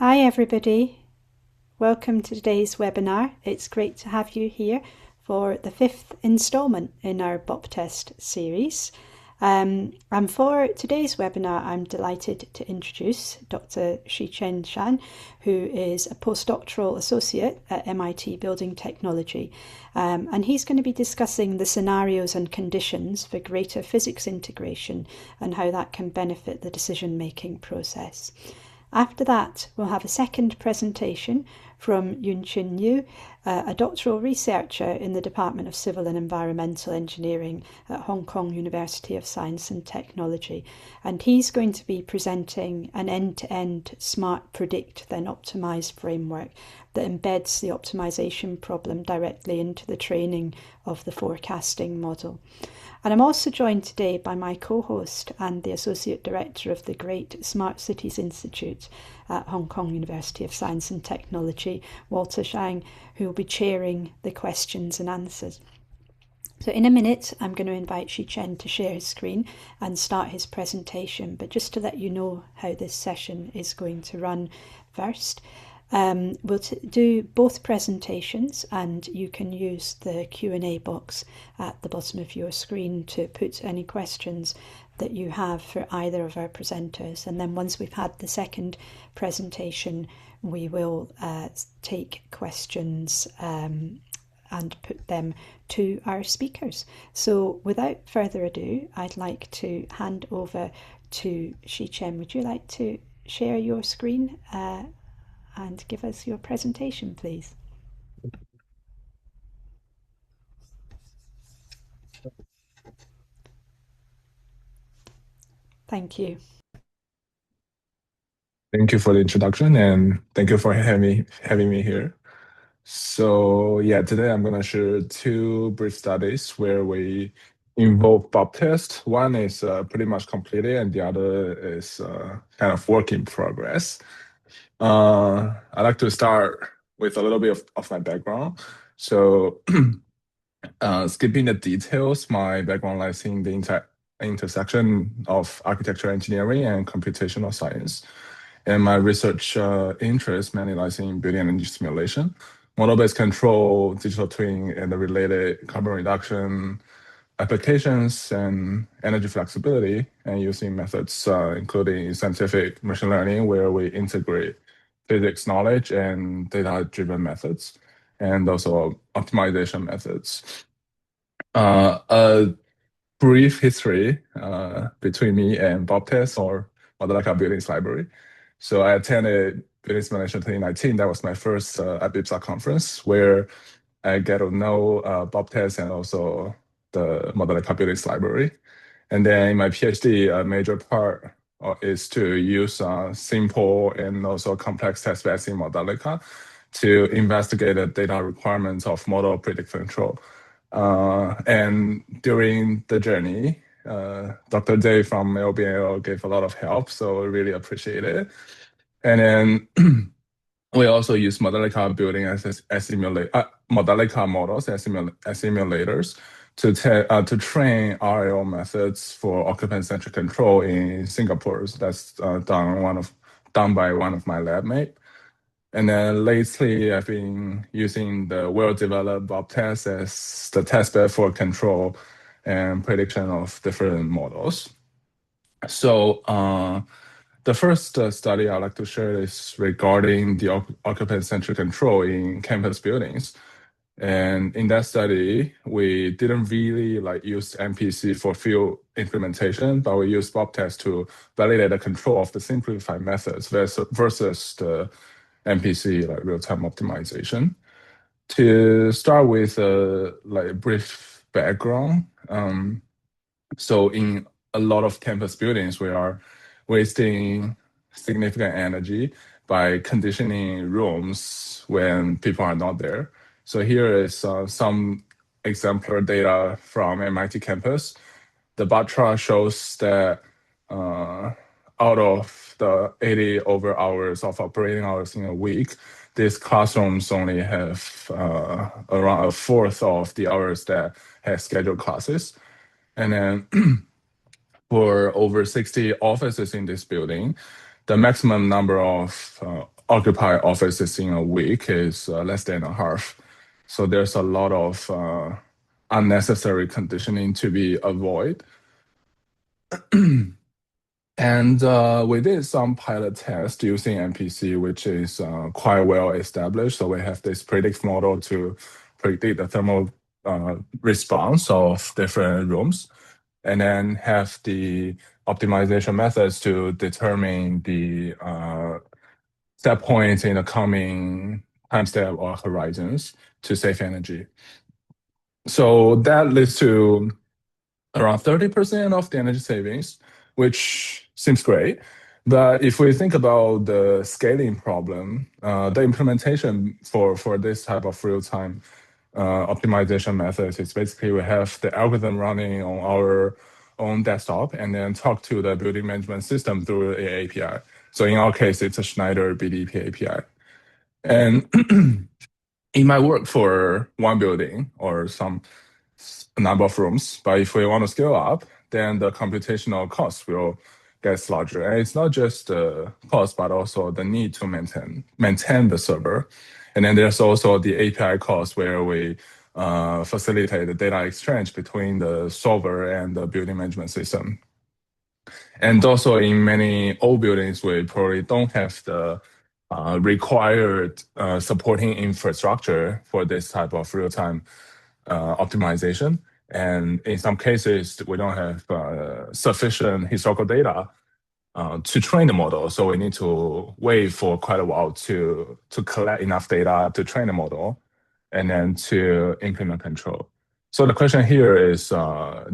Hi everybody, welcome to today's webinar. It's great to have you here for the fifth instalment in our BOPTest series. And for today's webinar, I'm delighted to introduce Dr. Sicheng Zhan, who is a postdoctoral associate at MIT Building Technology. And he's going to be discussing the scenarios and conditions for greater physics integration and how that can benefit the decision-making process. After that, we'll have a second presentation from Yunqin Liu, a doctoral researcher in the Department of Civil and Environmental Engineering at Hong Kong University of Science and Technology. And he's going to be presenting an end-to-end smart predict then optimize framework that embeds the optimization problem directly into the training of the forecasting model. And I'm also joined today by my co-host and the Associate Director of the Great Smart Cities Institute at Hong Kong University of Science and Technology, Walter Zhang, who will be chairing the questions and answers. So in a minute, I'm going to invite Sicheng to share his screen and start his presentation. But just to let you know how this session is going to run first, we'll do both presentations, and you can use the Q&A box at the bottom of your screen to put any questions that you have for either of our presenters. And then once we've had the second presentation, we will take questions and put them to our speakers. So without further ado, I'd like to hand over to Sicheng. Would you like to share your screen and give us your presentation, please? Thank you. Thank you for the introduction, and thank you for having me here. So yeah, today I'm going to share two brief studies where we involve BOPTest. One is pretty much completed, and the other is kind of work in progress. I'd like to start with a little bit of my background. So skipping the details, my background lies in the intersection of architecture engineering and computational science. And my research interest mainly lies in building energy simulation, model-based control, digital twin, and the related carbon reduction applications and energy flexibility, and using methods including scientific machine learning, where we integrate physics knowledge and data-driven methods, and also optimization methods. A brief history between me and BOPTest, or Modelica Buildings Library. So I attended Building Simulation 2019. That was my first IBIPSA conference, where I get to know BOPTest and also the Modelica Buildings Library. And then in my PhD, a major part is to use simple and also complex test beds in Modelica to investigate the data requirements of model predict control. And during the journey, Dr. Day from LBNL gave a lot of help, so I really appreciate it. And then we also use Modelica building as Modelica models as simulators to train RL methods for occupant-centric control in Singapore. So that's done by one of my lab mates. And then lately, I've been using the well-developed BOPTest as the testbed for control and prediction of different models. So the first study I'd like to share is regarding the occupant-centric control in campus buildings. And in that study, we didn't really use MPC for field implementation, but we used BOPTest to validate the control of the simplified methods versus the MPC, real-time optimization. To start with a brief background, so in a lot of campus buildings, we are wasting significant energy by conditioning rooms when people are not there. So here is some exemplar data from MIT campus. The bar chart shows that out of the 80 over hours of operating hours in a week, these classrooms only have around a fourth of the hours that have scheduled classes. And then for over 60 offices in this building, the maximum number of occupy offices in a week is less than a half. So there's a lot of unnecessary conditioning to be avoided. And we did some pilot tests using MPC, which is quite well established. So we have this predict model to predict the thermal response of different rooms, and then have the optimization methods to determine the set points in the coming time step or horizons to save energy. So that leads to around 30% of the energy savings, which seems great. But if we think about the scaling problem, the implementation for this type of real-time optimization methods is basically we have the algorithm running on our own desktop and then talk to the building management system through an API. So in our case, it's a Schneider BDP API. And it might work for one building or some number of rooms, but if we want to scale up, then the computational cost will get larger. And it's not just the cost, but also the need to maintain the server. And then there's also the API cost where we facilitate the data exchange between the solver and the building management system. And also in many old buildings, we probably don't have the required supporting infrastructure for this type of real-time optimization. And in some cases, we don't have sufficient historical data to train the model. So we need to wait for quite a while to collect enough data to train the model and then to implement control. So the question here is,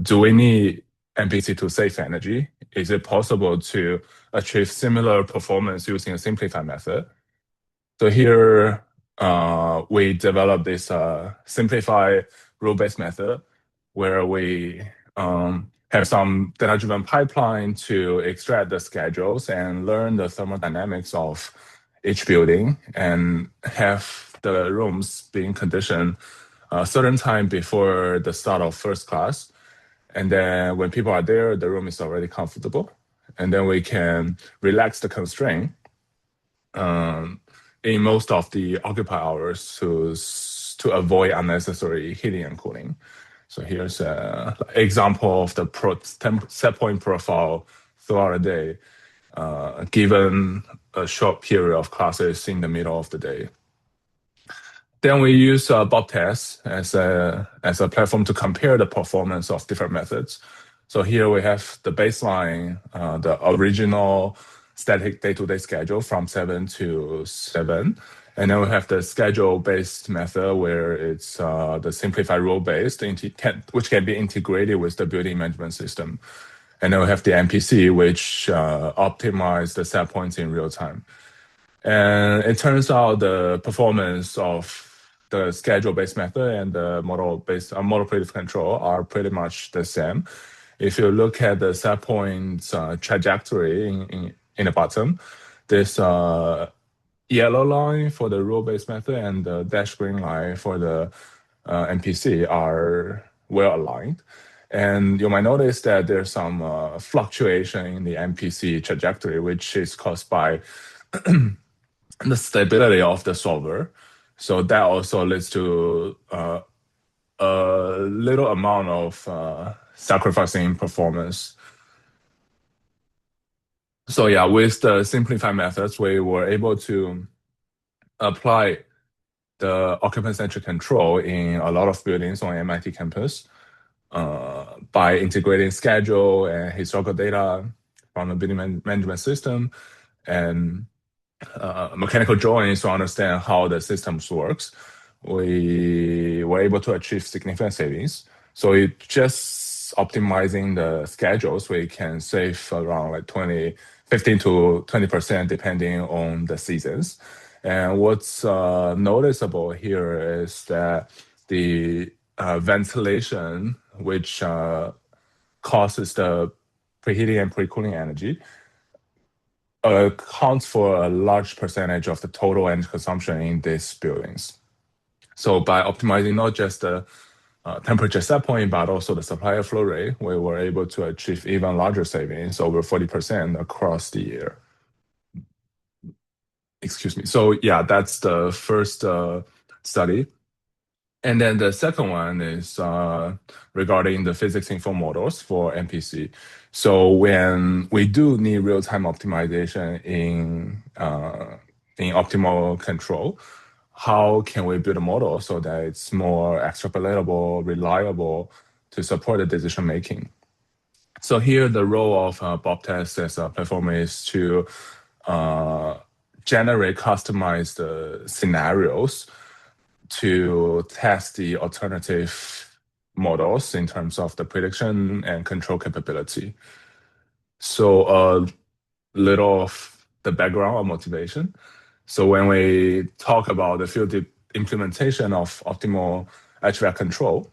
do we need MPC to save energy? Is it possible to achieve similar performance using a simplified method? So here we developed this simplified rule-based method where we have some data-driven pipeline to extract the schedules and learn the thermodynamics of each building and have the rooms being conditioned a certain time before the start of first class. And then when people are there, the room is already comfortable. And then we can relax the constraint in most of the occupy hours to avoid unnecessary heating and cooling. So here's an example of the set point profile throughout the day, given a short period of classes in the middle of the day. Then we use BOPTest as a platform to compare the performance of different methods. So here we have the baseline, the original static day-to-day schedule from 7 to 7. And then we have the schedule-based method where it's the simplified rule-based, which can be integrated with the building management system. And then we have the MPC, which optimize the set points in real time. And it turns out the performance of the schedule-based method and the model-based model predictive control are pretty much the same. If you look at the set points trajectory in the bottom, this yellow line for the rule-based method and the dash green line for the MPC are well aligned. And you might notice that there's some fluctuation in the MPC trajectory, which is caused by the stability of the solver. So that also leads to a little amount of sacrificing performance. So yeah, with the simplified methods, we were able to apply the occupant-centric control in a lot of buildings on MIT campus by integrating schedule and historical data from the building management system and mechanical drawings to understand how the systems works. We were able to achieve significant savings. So it just optimizing the schedules, we can save around like 15 to 20% depending on the seasons. And what's noticeable here is that the ventilation, which causes the preheating and pre-cooling energy, accounts for a large percentage of the total energy consumption in these buildings. So by optimizing not just the temperature set point, but also the supplier flow rate, we were able to achieve even larger savings, over 40% across the year. excuse me. So yeah, that's the first study. And then the second one is regarding the physics informed models for MPC. So when we do need real-time optimization in optimal control, how can we build a model so that it's more extrapolatable, reliable to support the decision making? So here, the role of BOPTest as a platform is to uh, generate customized scenarios to test the alternative models in terms of the prediction and control capability. So a little of the background or motivation. So when we talk about the field implementation of optimal HVAC control,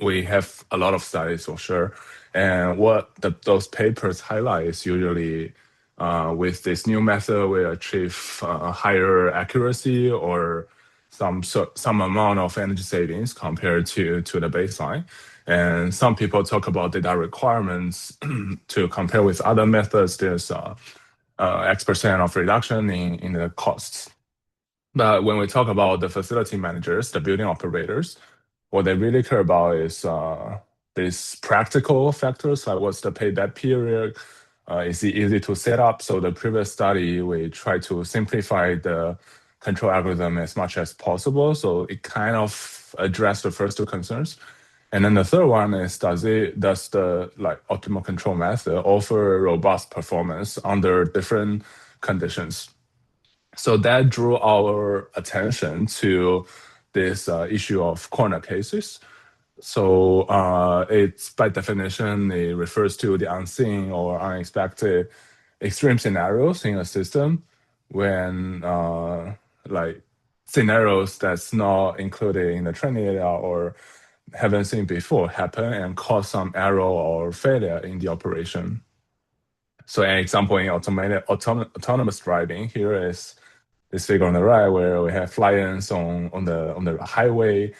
we have a lot of studies for sure. And what those papers highlight is usually with this new method, we achieve higher accuracy or some amount of energy savings compared to the baseline. And some people talk about data requirements to compare with other methods. There's X% of reduction in the costs. But when we talk about the facility managers, the building operators, what they really care about is these practical factors, like what's the payback period, is it easy to set up? So the previous study, we try to simplify the control algorithm as much as possible. So it kind of addressed the first two concerns. And then the third one is does the optimal control method offer robust performance under different conditions? So that drew our attention to this issue of corner cases. So it's by definition, it refers to the unseen or unexpected extreme scenarios in a system when like scenarios that's not included in the training data or haven't seen before happen and cause some error or failure in the operation. So an example in autonomous driving here is this figure on the right where we have fly-ins on the highway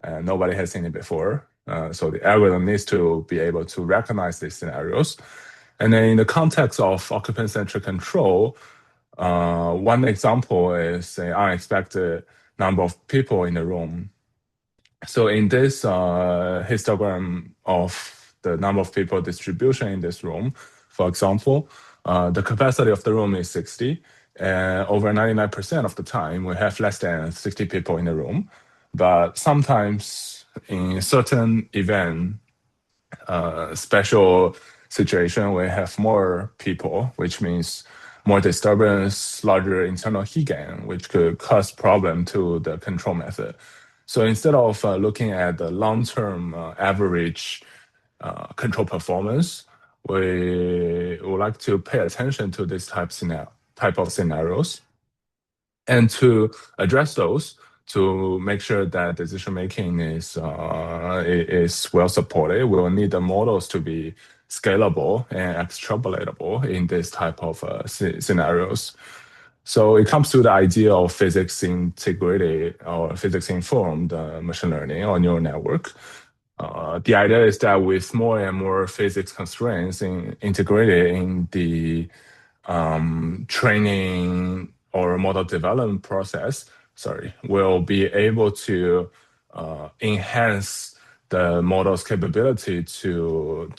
and nobody has seen it before. So the algorithm needs to be able to recognize these scenarios. And then in the context of occupant-centric control, one example is an unexpected number of people in the room. So in this histogram of the number of people distribution in this room, for example, the capacity of the room is 60, and over 99% of the time, we have less than 60 people in the room. But sometimes in certain event, special situation, we have more people, which means more disturbance, larger internal heat gain, which could cause problem to the control method. So instead of looking at the long-term average control performance, we would like to pay attention to this type of scenarios. And to address those, to make sure that decision making is well supported, we will need the models to be scalable and extrapolatable in this type of scenarios. So it comes to the idea of physics integrated or physics informed machine learning or neural network. The idea is that with more and more physics constraints integrated in the training or model development process, we'll be able to enhance the model's capability to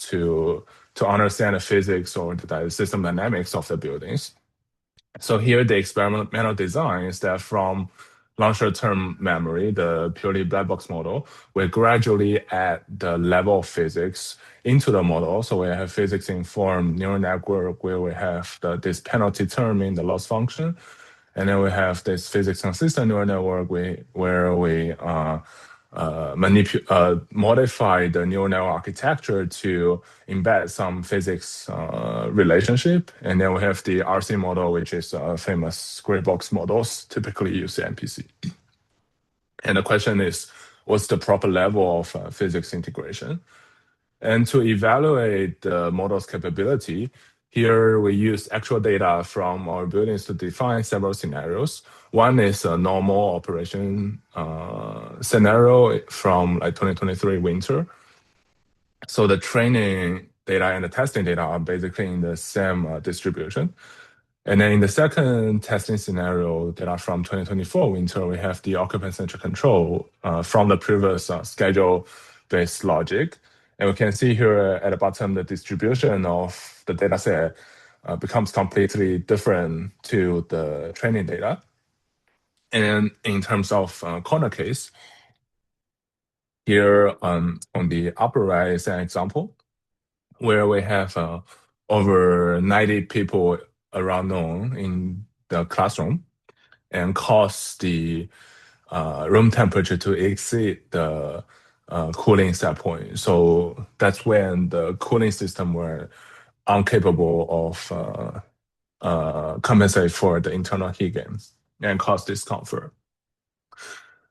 understand the physics or the system dynamics of the buildings. So here, the experimental design is that from long short-term memory, the purely black box model, we gradually add the level of physics into the model. So we have physics-informed neural network where we have this penalty term in the loss function. And then we have this physics-consistent neural network where we modify the neural network architecture to embed some physics relationship. And then we have the RC model, which is famous gray box models typically used in MPC. And the question is, what's the proper level of physics integration? And to evaluate the model's capability, here we use actual data from our buildings to define several scenarios. One is a normal operation scenario from like 2023 winter. So the training data and the testing data are basically in the same distribution. And then in the second testing scenario that are from 2024 winter, we have the occupant-centric control from the previous schedule-based logic. And we can see here at the bottom, the distribution of the data set becomes completely different to the training data. And in terms of corner case, here on the upper right is an example where we have over 90 people around known in the classroom and cause the room temperature to exceed the cooling set point. So that's when the cooling system were incapable of compensate for the internal heat gain and cause discomfort.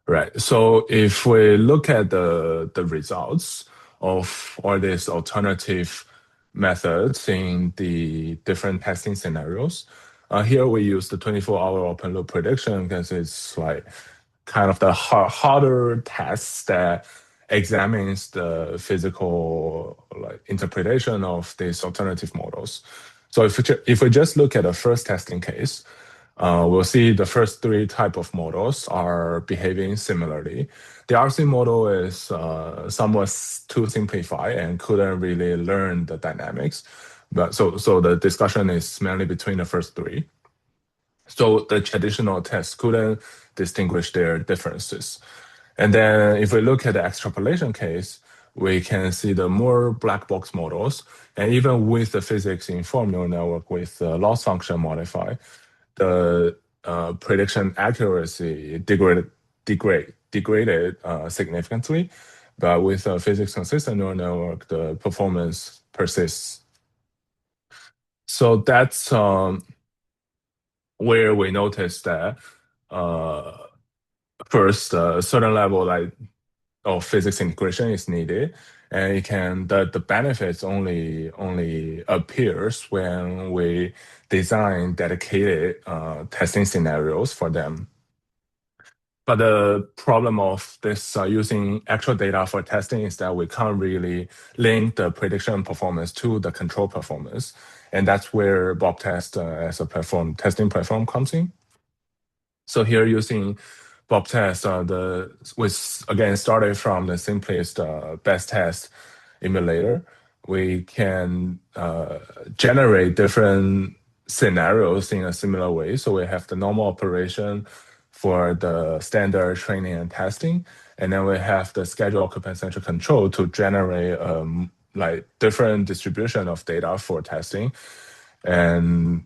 Right. So if we look at the results of all these alternative methods in the different testing scenarios, here we use the 24-hour open loop prediction because it's like kind of the harder test that examines the physical like interpretation of these alternative models. So if we just look at the first testing case, we'll see the first three type of models are behaving similarly. The RC model is somewhat too simplified and couldn't really learn the dynamics. But so the discussion is mainly between the first three. So the traditional test couldn't distinguish their differences. And then if we look at the extrapolation case, we can see the more black box models. And even with the physics informed neural network with loss function modified, the prediction accuracy degraded significantly. But with a physics consistent neural network, the performance persists. So that's where we noticed that first, a certain level like of physics integration is needed, and it can the benefits only appears when we design dedicated testing scenarios for them. But the problem of this using actual data for testing is that we can't really link the prediction performance to the control performance, and that's where BOPTest as a testing platform comes in. So here using BOPTest, which again started from the simplest best test emulator, we can generate different scenarios in a similar way. So we have the normal operation for the standard training and testing, and then we have the schedule occupant centric control to generate like different distribution of data for testing. And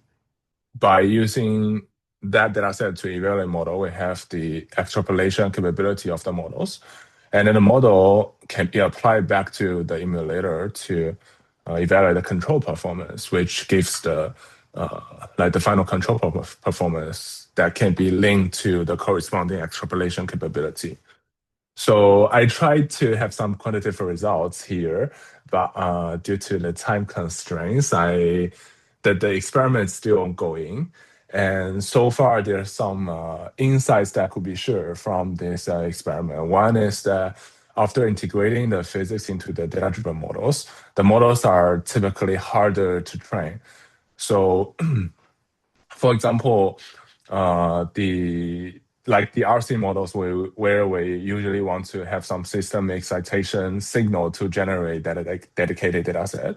by using that data set to evaluate model, we have the extrapolation capability of the models. And then the model can be applied back to the emulator to evaluate the control performance, which gives the like the final control performance that can be linked to the corresponding extrapolation capability. So I tried to have some quantitative results here, but due to the time constraints, the experiment is still ongoing. And so far, there's some insights that could be shared from this experiment. One is that after integrating the physics into the data-driven models, the models are typically harder to train. So, for example, the RC models where we usually want to have some system excitation signal to generate that dedicated data set.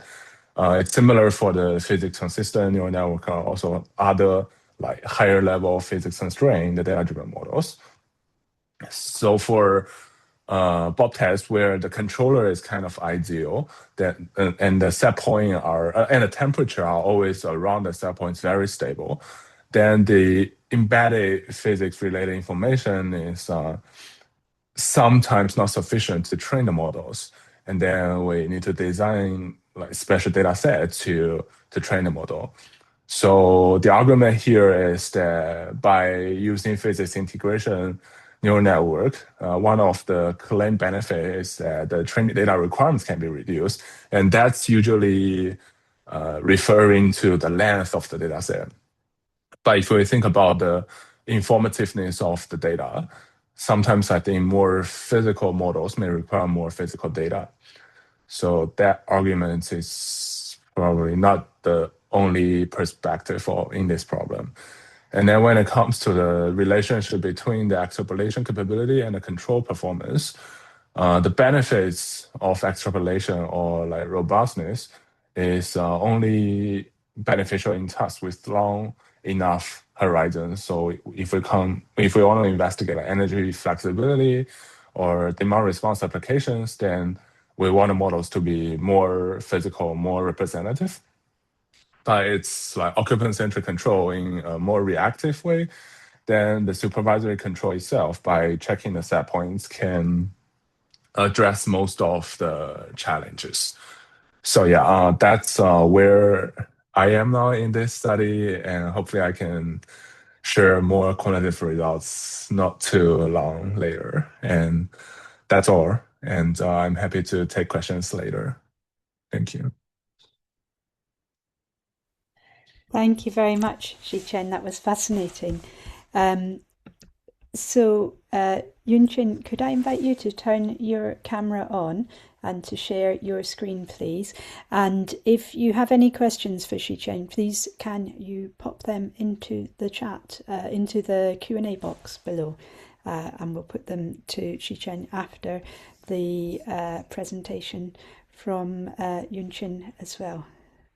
It's similar for the physics consistent neural network, also other like higher level physics constraint, the data-driven models. So for BOPTest, where the controller is kind of ideal, that and the set point and the temperature are always around the set points, very stable. Then the embedded physics related information is sometimes not sufficient to train the models, and then we need to design like special data sets to train the model. So the argument here is that by using physics integration neural network, one of the claimed benefits is that the training data requirements can be reduced, and that's usually referring to the length of the data set. But if we think about the informativeness of the data, sometimes I think more physical models may require more physical data. So that argument is probably not the only perspective in this problem. And then when it comes to the relationship between the extrapolation capability and the control performance, the benefits of extrapolation or like robustness is only beneficial in tasks with long enough horizons. So if we want to investigate like energy flexibility or demand response applications, then we want the models to be more physical, more representative. But it's like occupant-centric control in a more reactive way, then the supervisory control itself, by checking the set points, can address most of the challenges. So yeah, that's where I am now in this study, and hopefully I can share more quantitative results not too long later. And that's all. And I'm happy to take questions later. Thank you. Thank you very much, Sicheng. That was fascinating. Yunqin, could I invite you to turn your camera on and to share your screen, please? And if you have any questions for Sicheng, please can you pop them into the chat, into the Q&A box below, and we'll put them to Sicheng after the presentation from Yunqin as well.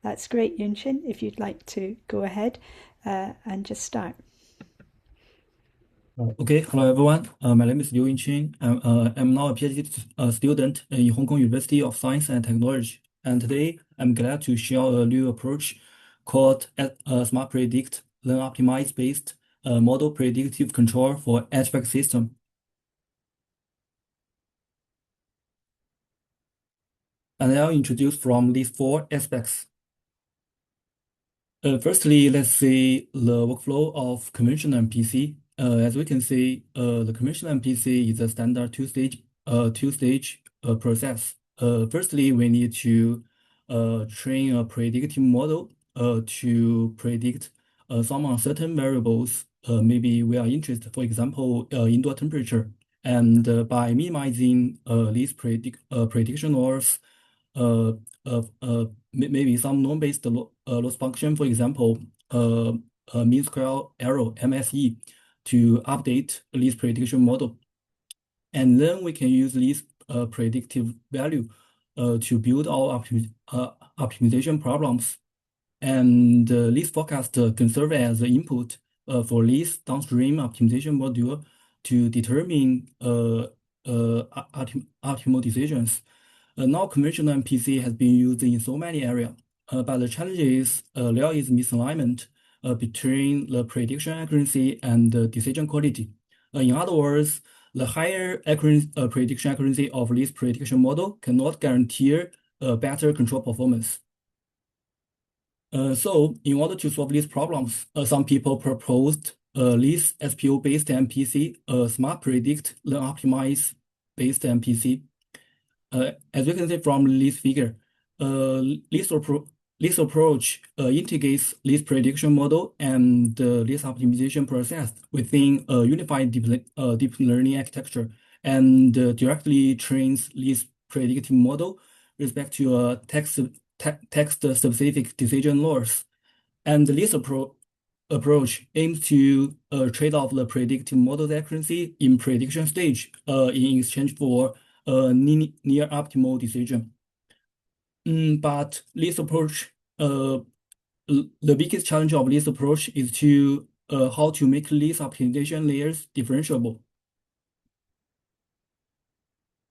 That's great, Yunqin, if you'd like to go ahead and just start. Okay, hello everyone. My name is Yunqin. I'm now a PhD student in Hong Kong University of Science and Technology. And today I'm glad to share a new approach called Smart Predict, then-Optimise based model predictive control for HVAC system. And I'll introduce from these four aspects. Firstly, let's see the workflow of conventional MPC. As we can see, the conventional MPC is a standard two-stage process. Firstly, we need to train a predictive model to predict some uncertain variables. Maybe we are interested, for example, indoor temperature. And by minimizing these prediction errors, maybe some norm-based loss function, for example, mean square error (MSE), to update this prediction model, and then we can use this predictive value to build our optimization problems, and this forecast can serve as the input for this downstream optimization module to determine optimal decisions. Now, conventional MPC has been used in so many areas, but the challenge is there is misalignment between the prediction accuracy and the decision quality. In other words, the higher prediction accuracy of this prediction model cannot guarantee better control performance. So, in order to solve these problems, some people proposed this SPO-based MPC, Smart Predict, then-Optimise based MPC. As you can see from this figure, this approach integrates this prediction model and this optimization process within a unified deep learning architecture, and directly trains this predictive model with respect to a text-specific decision loss. And this approach aims to trade off the predictive model's accuracy in prediction stage in exchange for near optimal decision. But this approach, the biggest challenge of this approach is to how to make these optimization layers differentiable.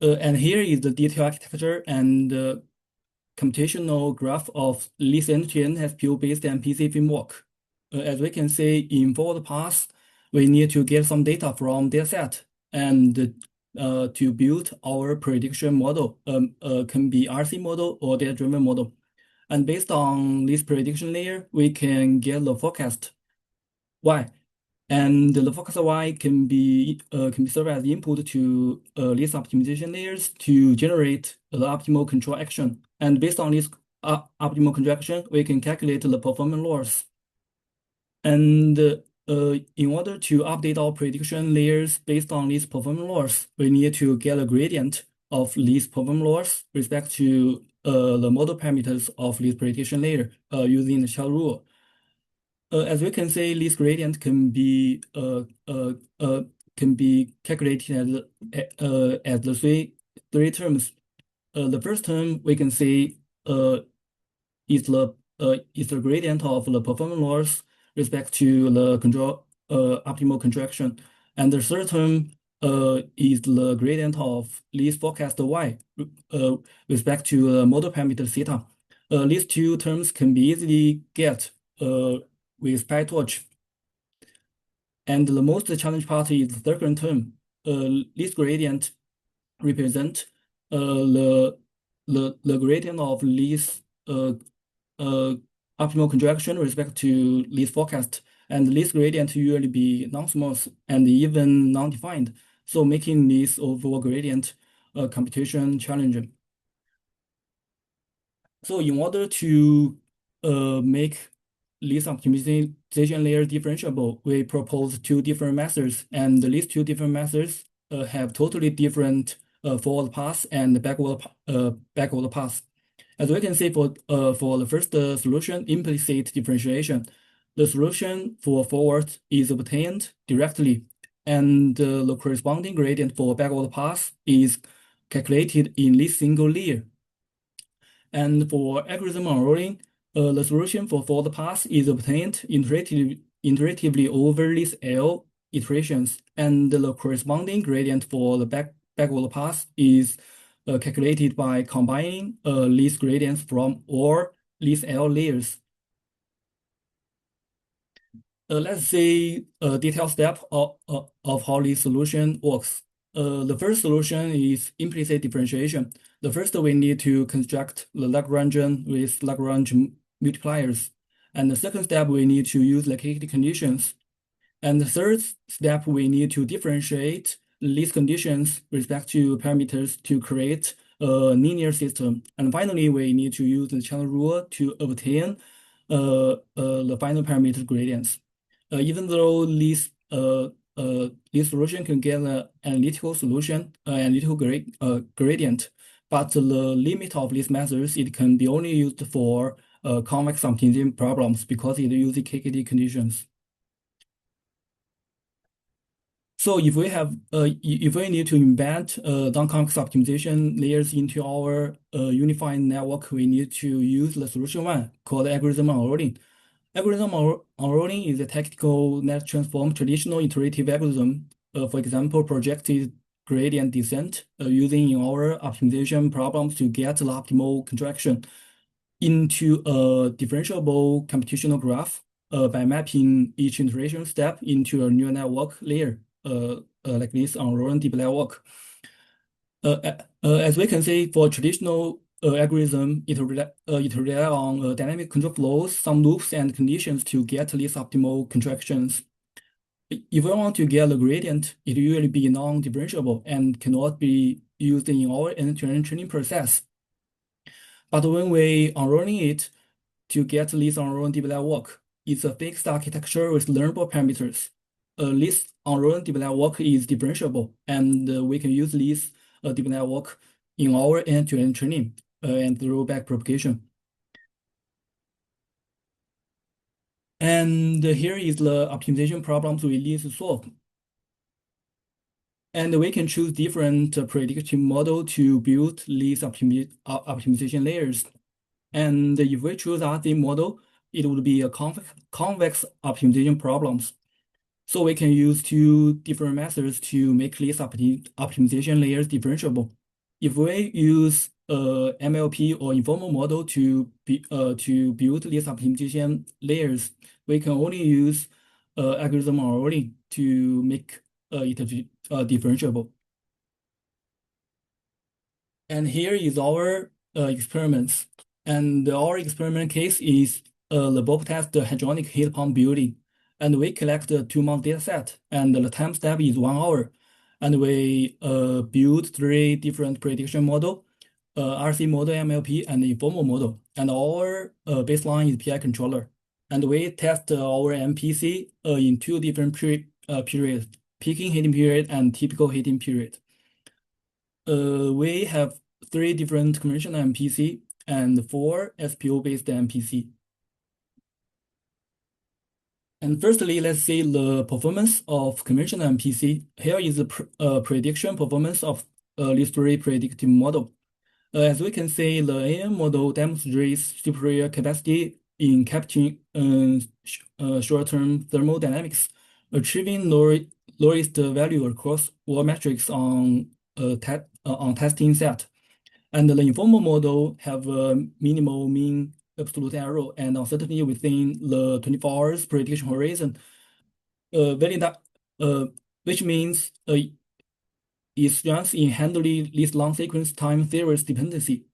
And here is the detailed architecture and computational graph of this end-to-end SPO-based MPC framework. As we can see, in forward pass, we need to get some data from dataset, and to build our prediction model, can be RC model or data-driven model. And based on this prediction layer, we can get the forecast Y. And the forecast Y can be served as input to these optimization layers to generate the optimal control action. And based on this optimal control action, we can calculate the performance loss. And in order to update our prediction layers based on this performance loss, we need to get a gradient of this performance loss with respect to the model parameters of this prediction layer using the shell rule. As we can see, this gradient can be calculated as the three terms. The first term we can see is the gradient of the performance loss respect to the optimal contraction, and the third term is the gradient of this forecast y respect to the model parameter theta. These two terms can be easily get with PyTorch. And the most challenging part is the second term. This gradient represent the gradient of this optimal contraction with respect to this forecast, and this gradient usually be non-smooth and even non-defined, so making this overall gradient computation challenging. So in order to make this optimization layer differentiable, we propose two different methods, and these two different methods have totally different forward path and backward path. As we can see for the first solution, implicit differentiation, the solution for forward is obtained directly, and the corresponding gradient for backward path is calculated in this single layer. And for algorithm unrolling, the solution for forward path is obtained iteratively over these L iterations, and the corresponding gradient for the backward path is calculated by combining these gradients from all these L layers. Let's see a detailed step of how this solution works. The first solution is implicit differentiation. The first, we need to construct the Lagrangian with Lagrange multipliers. And the second step, we need to use the KKT conditions. And the third step, we need to differentiate these conditions with respect to parameters to create a linear system. And finally, we need to use the channel rule to obtain the final parameter gradients. Even though this solution can get an analytical solution, analytical gradient, but the limit of these methods, it can be only used for convex optimization problems because it uses KKT conditions. So if we need to embed non-convex optimization layers into our unified network, we need to use the solution one called algorithm unrolling. Algorithm unrolling is a tactical net transform traditional iterative algorithm. For example, projected gradient descent using in our optimization problems to get the optimal contraction into a differentiable computational graph by mapping each iteration step into a neural network layer, like this unrolling deep network. As we can see, for traditional algorithm, it rely on dynamic control flows, some loops and conditions to get these optimal contractions. If we want to get the gradient, it usually be non-differentiable and cannot be used in our end-to-end training process. But when we unrolling it to get this unrolling deep network, it's a fixed architecture with learnable parameters. This unrolling deep network is differentiable, and we can use this deep network in our end-to-end training and through backpropagation. And here is the optimization problems we need to solve. And we can choose different predictive model to build these optimization layers. And if we choose RC model, it would be a convex optimization problems. So we can use two different methods to make these optimization layers differentiable. If we use MLP or informal model to build these optimization layers, we can only use algorithm unrolling to make it differentiable. And here is our experiments. And our experiment case is the BOPTest hadronic heat pump building. And we collect a 2-month data set, and the time step is 1 hour. And we build 3 different prediction model, RC model, MLP, and informal model. And our baseline is PI controller. And we test our MPC in 2 different periods, peaking heating period and typical heating period. We have 3 different conventional MPC, and 4 SPO-based MPC. And firstly, let's see the performance of conventional MPC. Here is the prediction performance of these three predictive model. As we can see, the AM model demonstrates superior capacity in capturing short-term thermodynamics, achieving lowest value across all metrics on testing set. And the informal model have a minimal mean absolute error and uncertainty within the 24 hours prediction horizon, which means it strengths in handling this long sequence time series dependency.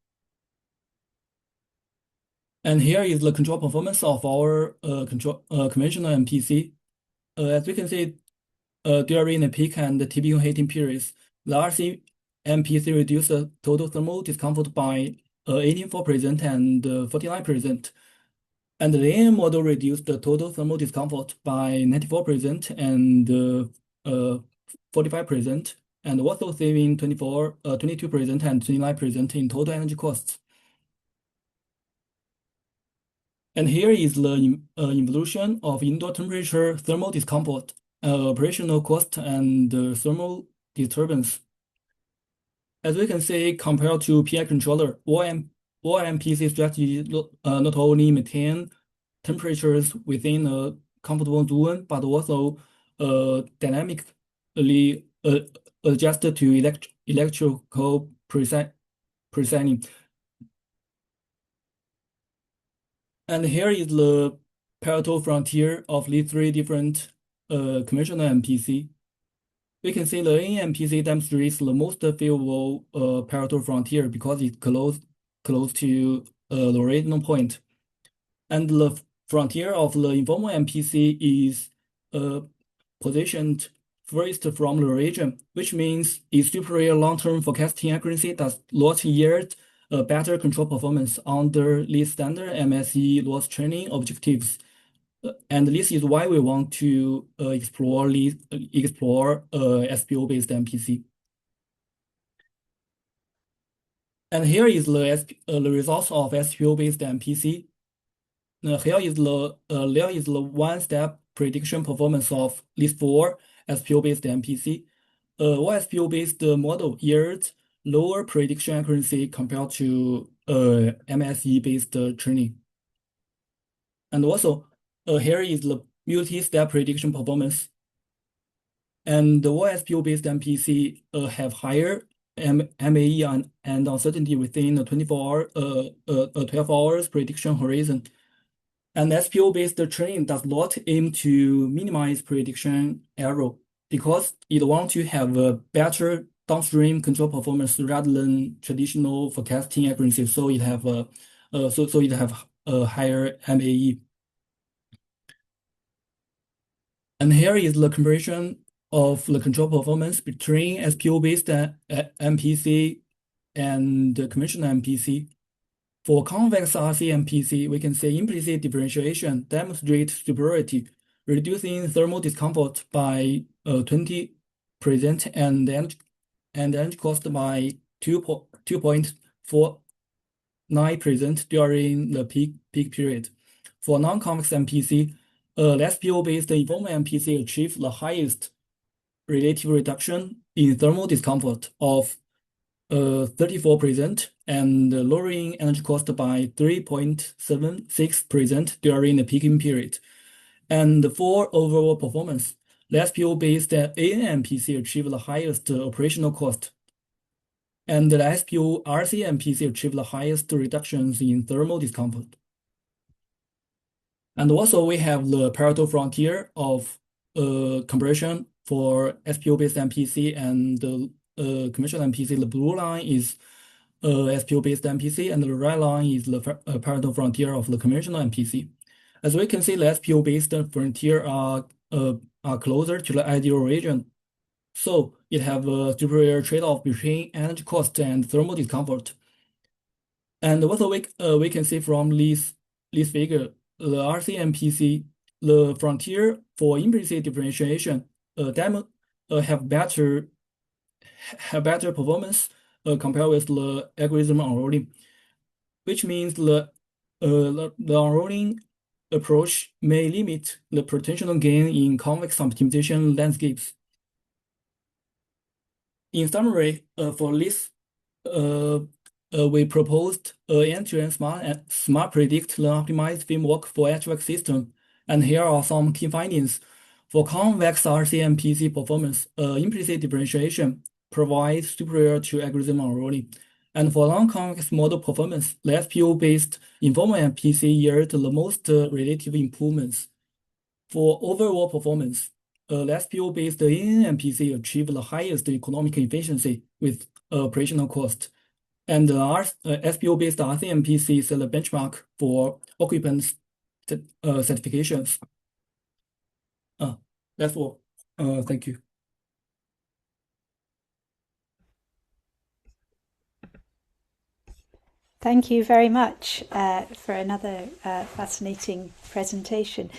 And here is the control performance of our conventional MPC. As we can see, during the peak and the typical heating periods, the RC MPC reduced the total thermal discomfort by 84% and 49%. And the AM model reduced the total thermal discomfort by 94% and 45%, and also saving 22% and 29% in total energy costs. And here is the evolution of indoor temperature, thermal discomfort, operational cost, and thermal disturbance. As we can see, compared to PI controller, all MPC strategies not only maintain temperatures within a comfortable zone, but also dynamically adjusted to electrical presetting. And here is the parallel frontier of these three different conventional MPC. We can see the AMPC demonstrates the most favorable parallel frontier because it's close to the original point. And the frontier of the informal MPC is positioned first from the origin, which means its superior long-term forecasting accuracy does not yield a better control performance under these standard MSE loss training objectives. And this is why we want to explore SPO-based MPC. And here is the results of SPO-based MPC. Here is the one-step prediction performance of these 4 SPO-based MPC. One SPO-based model yields lower prediction accuracy compared to MSE-based training. And also, here is the multi-step prediction performance. And the SPO-based MPC have higher MAE and uncertainty within the 12 hours prediction horizon. And SPO-based training does not aim to minimize prediction error because it wants to have a better downstream control performance rather than traditional forecasting accuracy. So it have a higher MAE. And here is the comparison of the control performance between SPO-based MPC and conventional MPC. For convex RC MPC, we can say implicit differentiation demonstrates superiority, reducing thermal discomfort by 20% and energy cost by 2.49% during the peak period. For non-convex MPC, the SPO-based informal MPC achieved the highest relative reduction in thermal discomfort of 34% and lowering energy cost by 3.76% during the peaking period. And for overall performance, the SPO-based ANMPC achieved the highest operational cost. And the SPO RC-MPC achieved the highest reductions in thermal discomfort. And also we have the parallel frontier of comparison for SPO-based MPC and conventional MPC. The blue line is SPO-based MPC, and the red line is the parallel frontier of the conventional MPC. As we can see, the SPO-based frontier are closer to the ideal region, so it have a superior trade-off between energy cost and thermal discomfort. And also we can see from this figure, the RC MPC, the frontier for implicit differentiation have better performance compared with the algorithm already, which means the unrolling approach may limit the potential gain in convex optimization landscapes. In summary, for this, we proposed an end-to-end smart predict then-Optimise framework for HVAC system. And here are some key findings. For convex RC MPC performance, implicit differentiation provides superior to algorithm unrolling. And for non-convex model performance, the SPO-based informal MPC yield the most relative improvements. For overall performance, the SPO-based MPC achieved the highest economic efficiency with operational cost. And the SPO-based RC-MPC set the benchmark for occupant certifications. That's all. Thank you. Thank you very much for another fascinating presentation.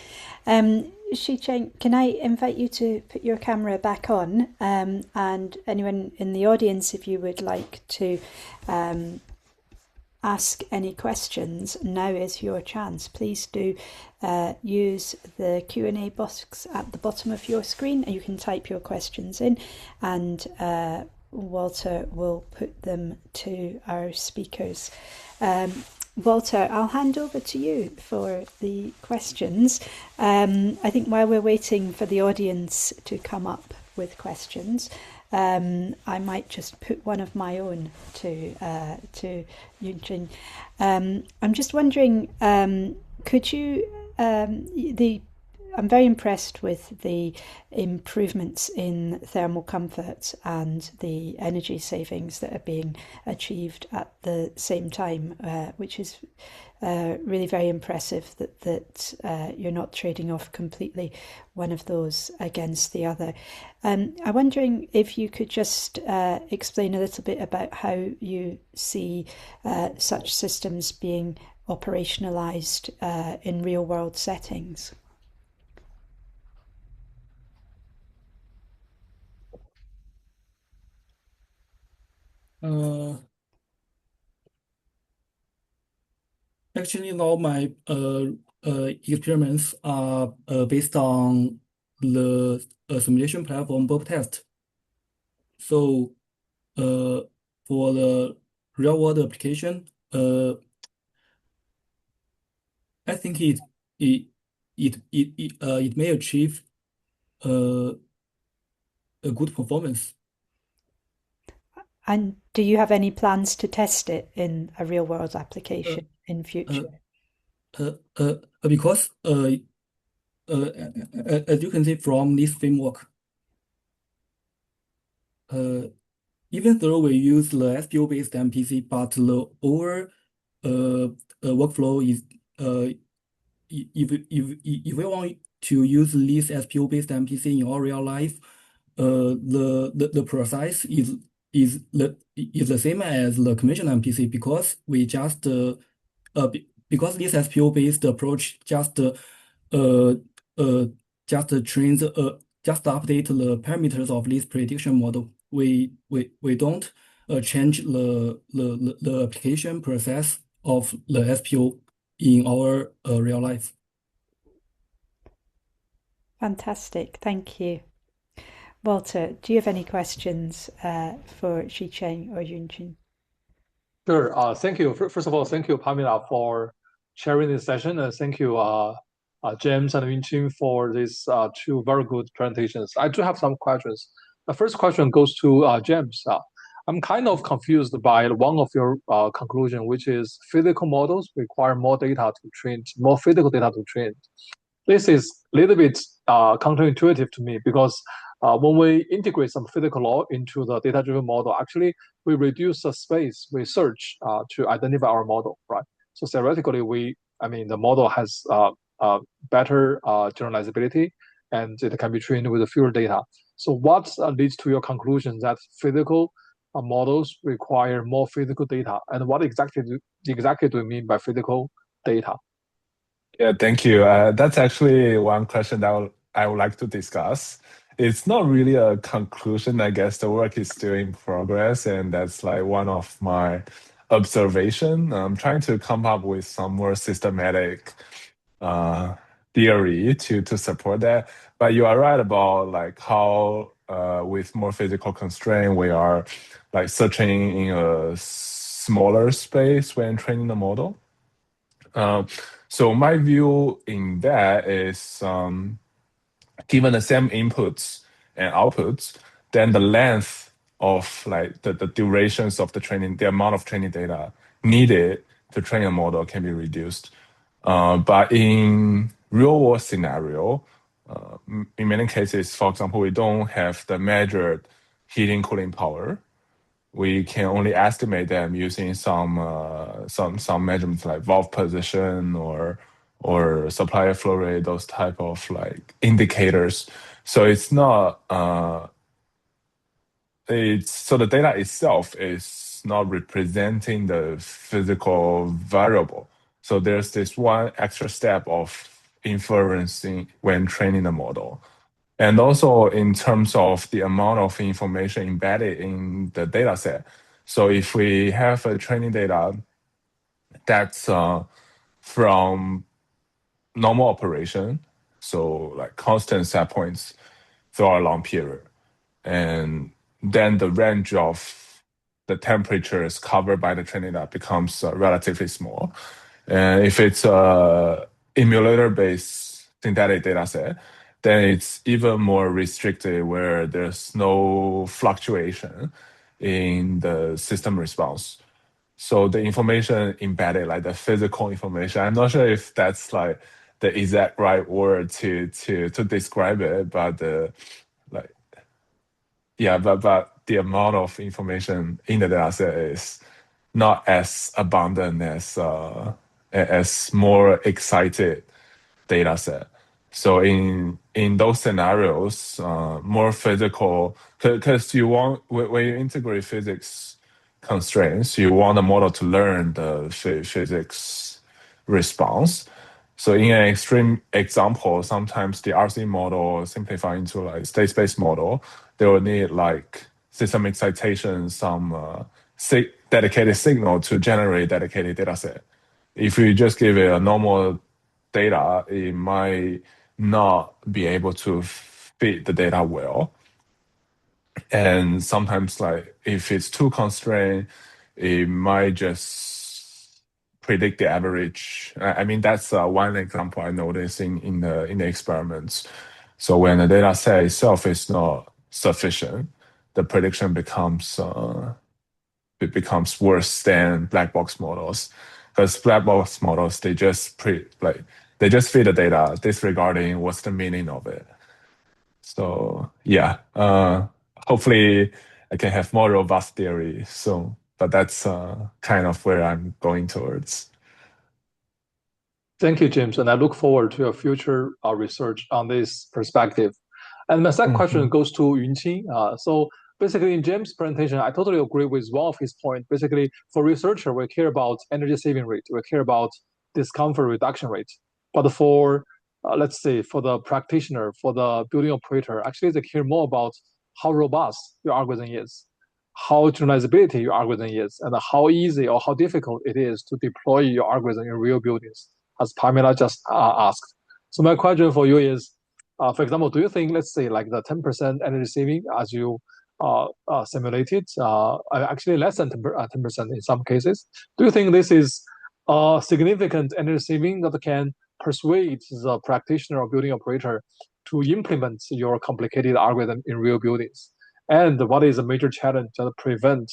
Sicheng, can I invite you to put your camera back on? And anyone in the audience, if you would like to ask any questions, now is your chance. Please do use the Q&A box at the bottom of your screen, and you can type your questions in, and Walter will put them to our speakers. Walter, I'll hand over to you for the questions. I think while we're waiting for the audience to come up with questions, I might just put one of my own to Yunqin. I'm just wondering, could you I'm very impressed with the improvements in thermal comfort and the energy savings that are being achieved at the same time, which is really very impressive that you're not trading off completely one of those against the other. I'm wondering if you could just explain a little bit about how you see such systems being operationalized in real world settings. Actually, now my experiments are based on the simulation platform BOPTest. So for the real world application, I think it may achieve a good performance. And do you have any plans to test it in a real world application in future? Because as you can see from this framework, even though we use the SPO-based MPC, but the overall workflow is if we want to use this SPO-based MPC in our real life, the process is the same as the conventional MPC, because we just because this SPO-based approach just trains just update the parameters of this prediction model. We don't change the application process of the SPO in our real life. Fantastic, thank you. Walter, do you have any questions for Sicheng or Yunqin? Sure. Thank you. First of all, thank you, Pamela, for sharing this session, and thank you, James and Yunqin, for these two very good presentations. I do have some questions. The first question goes to James. I'm kind of confused by one of your conclusion, which is physical models require more data to train, more physical data to train. This is a little bit counterintuitive to me, because when we integrate some physical law into the data-driven model, actually we reduce the space we search to identify our model, right? So theoretically, the model has better generalizability, and it can be trained with fewer data. So what leads to your conclusion that physical models require more physical data, and what exactly do you mean by physical data? Yeah, thank you. That's actually one question that I would like to discuss. It's not really a conclusion. I guess the work is still in progress, and that's like one of my observation. I'm trying to come up with some more systematic theory to support that. But you are right about like how with more physical constraint we are like searching in a smaller space when training the model. So my view in that is given the same inputs and outputs, then the length of like the durations of the training, the amount of training data needed to train a model can be reduced. But in real world scenario, in many cases, for example, we don't have the measured heating cooling power. We can only estimate them using some measurements like valve position or supplier flow rate, those type of like indicators. So it's not so the data itself is not representing the physical variable. So there's this one extra step of inferencing when training the model. And also in terms of the amount of information embedded in the data set. So if we have a training data that's from normal operation, so like constant set points throughout a long period, and then the range of the temperatures covered by the training data becomes relatively small. And if it's a emulator-based synthetic data set, then it's even more restricted where there's no fluctuation in the system response. So the information embedded, like the physical information, I'm not sure if that's like the exact right word to describe it, but like yeah, but the amount of information in the data set is not as abundant as more excited data set. So in those scenarios, more physical, because you want when you integrate physics constraints, you want the model to learn the physics response. So in an extreme example, sometimes the RC model simplify into like state space model, they will need like system excitation, some dedicated signal to generate dedicated data set. If you just give it a normal data, it might not be able to fit the data well. And sometimes like if it's too constrained, it might just predict the average. I mean, that's one example I noticed in the experiments. So when the data set itself is not sufficient, the prediction becomes worse than black box models, because black box models they just they just feed the data disregarding what's the meaning of it. So yeah, hopefully I can have more robust theory soon, but that's kind of where I'm going towards. Thank you, James, and I look forward to your future research on this perspective. And my second question goes to Yunqin. So basically, in James' presentation, I totally agree with one of his points. Basically, for researcher, we care about energy saving rate, we care about discomfort reduction rate. But for let's say for the practitioner, for the building operator, actually they care more about how robust your algorithm is, how generalizability your algorithm is, and how easy or how difficult it is to deploy your algorithm in real buildings, as Pamela just asked. So my question for you is, for example, do you think, let's say, like the 10% energy saving as you simulated, actually less than 10% in some cases, do you think this is a significant energy saving that can persuade the practitioner or building operator to implement your complicated algorithm in real buildings? And what is a major challenge that prevent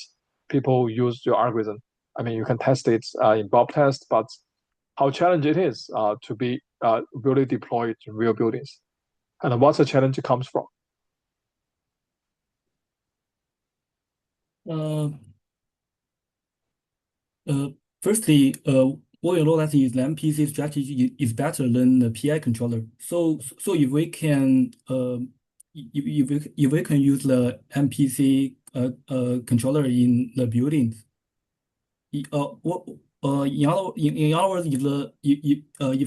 people use your algorithm? I mean, you can test it in BOPTest, but how challenging it is to be really deployed in real buildings, and what's the challenge it comes from? Firstly, what we know that is the MPC strategy is better than the PI controller. So if we can if we can use the MPC controller in the buildings, what in other words, if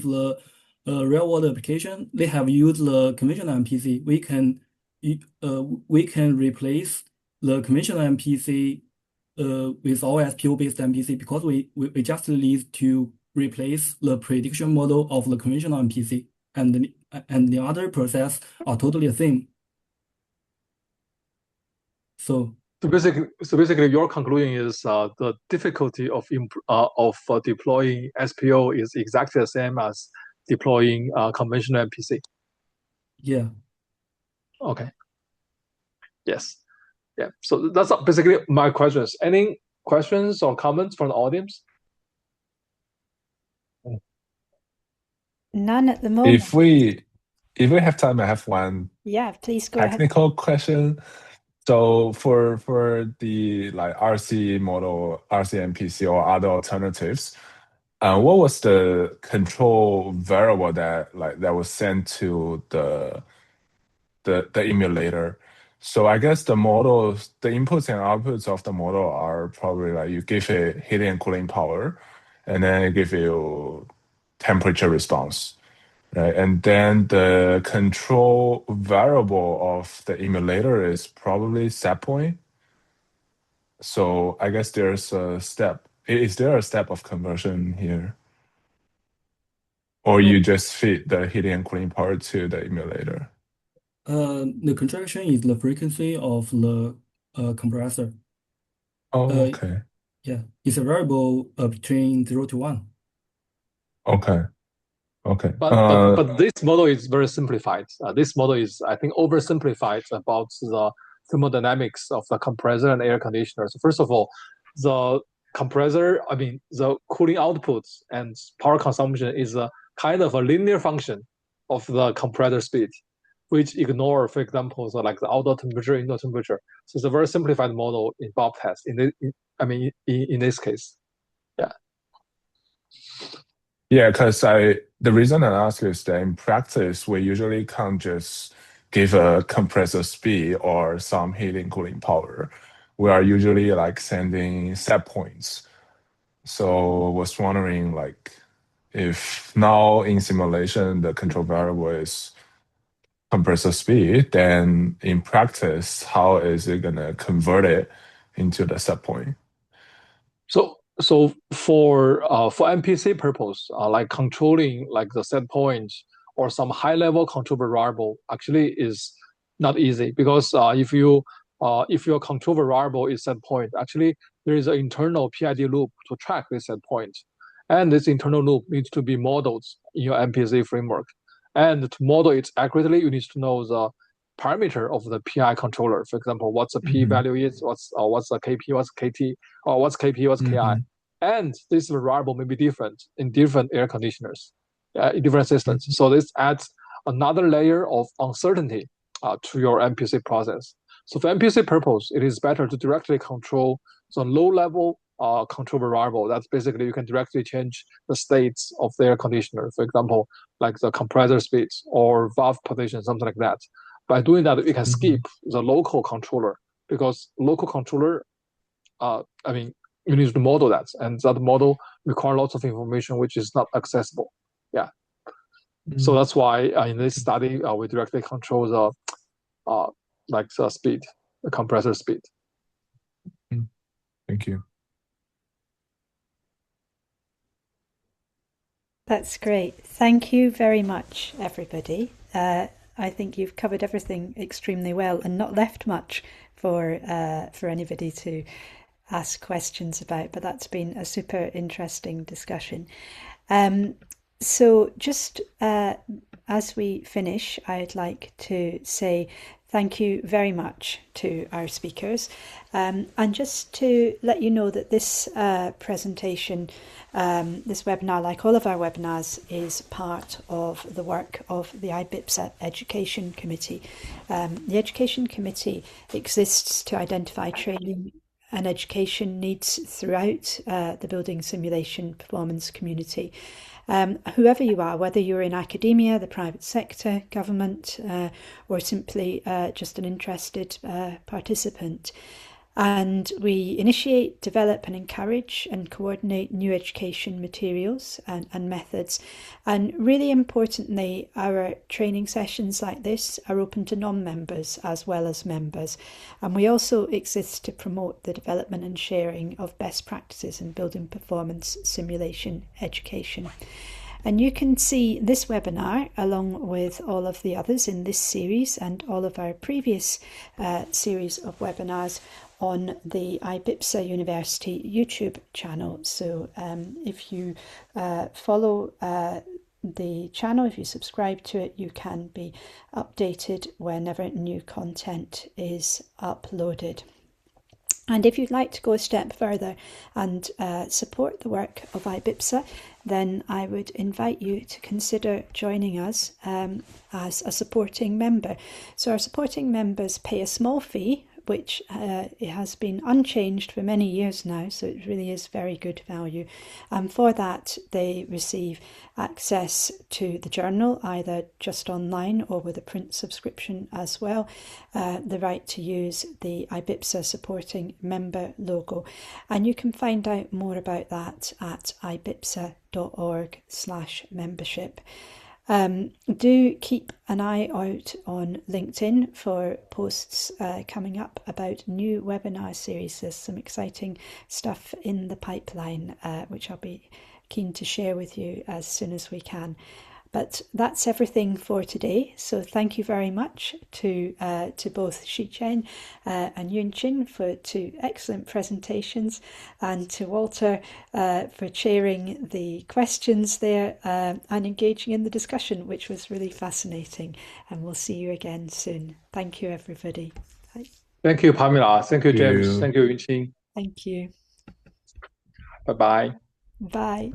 the real world application they have used the conventional MPC, we can replace the conventional MPC with our SPO-based MPC because we just need to replace the prediction model of the conventional MPC, and the other process are totally the same. So basically, your conclusion is the difficulty of deploying SPO is exactly the same as deploying conventional MPC. yeah. Okay. Yes. Yeah. So that's basically my questions. Any questions or comments from the audience? None at the moment. If we have time, I have one Yeah, please go ahead. technical question. So for the like RC model, RC MPC or other alternatives, what was the control variable that was sent to the emulator? So I guess the models, the inputs and outputs of the model are probably like you give it heating and cooling power, and then it give you temperature response, right? And then the control variable of the emulator is probably set point. So I guess there's a step. Is there a step of conversion here? Or you just feed the heating and cooling power to the emulator? The contraction is the frequency of the compressor. Oh, okay. Yeah, it's a variable between 0 to 1. Okay. Okay. But this model is very simplified. This model is, I think, oversimplified about the thermodynamics of the compressor and air conditioner. So first of all, the compressor, the cooling output and power consumption is a kind of a linear function of the compressor speed, which ignore, for example, like the outdoor temperature, indoor temperature. So it's a very simplified model in BOPTest. In this case, yeah. Yeah, because the reason I ask is that in practice, we usually can't just give a compressor speed or some heating cooling power. We are usually like sending set points. So I was wondering like if now in simulation the control variable is compressor speed, then in practice, how is it gonna convert it into the set point? So for MPC purpose, like controlling like the set point or some high level control variable actually is not easy because if your control variable is set point, actually there is an internal PID loop to track this set point, and this internal loop needs to be modeled in your MPC framework. And to model it accurately, you need to know the parameter of the PI controller. For example, what's the P value is, what's the KP, what's KT, or what's KP, what's KI. And this variable may be different in different air conditioners, in different systems. So this adds another layer of uncertainty to your MPC process. So for MPC purpose, it is better to directly control the low-level control variable. That's basically you can directly change the states of the air conditioner. For example, like the compressor speeds or valve position, something like that. By doing that, we can skip the local controller because local controller, you need to model that, and that model requires lots of information which is not accessible. Yeah. So that's why in this study we directly control the speed, the compressor speed. Thank you. That's great. Thank you very much, everybody. I think you've covered everything extremely well and not left much for anybody to ask questions about, but that's been a super interesting discussion. So just as we finish, I'd like to say thank you very much to our speakers, and just to let you know that this presentation, this webinar, like all of our webinars, is part of the work of the IBIPS Education Committee. The Education Committee exists to identify training and education needs throughout the building simulation performance community. Whoever you are, whether you're in academia, the private sector, government, or simply just an interested participant, And we initiate, develop, and encourage and coordinate new education materials and methods. And really importantly, our training sessions like this are open to non-members as well as members. And we also exist to promote the development and sharing of best practices in building performance simulation education. And you can see this webinar along with all of the others in this series and all of our previous series of webinars on the IBIPSA University YouTube channel. So if you follow the channel, if you subscribe to it, you can be updated whenever new content is uploaded. And if you'd like to go a step further and support the work of IBIPSA, then I would invite you to consider joining us as a supporting member. So our supporting members pay a small fee, which it has been unchanged for many years now, so it really is very good value. And for that, they receive access to the journal, either just online or with a print subscription as well, the right to use the IBIPSA supporting member logo. And you can find out more about that at ibipsa.org/membership. Do keep an eye out on LinkedIn for posts coming up about new webinar series. There's some exciting stuff in the pipeline, which I'll be keen to share with you as soon as we can. But that's everything for today. So thank you very much to both Sicheng and Yunqin for 2 excellent presentations, and to Walter for chairing the questions there and engaging in the discussion, which was really fascinating. And we'll see you again soon. Thank you, everybody. Bye. Thank you, Pamela. Thank you, James. Thank you, Yunqin. Thank you. Bye-bye. Bye.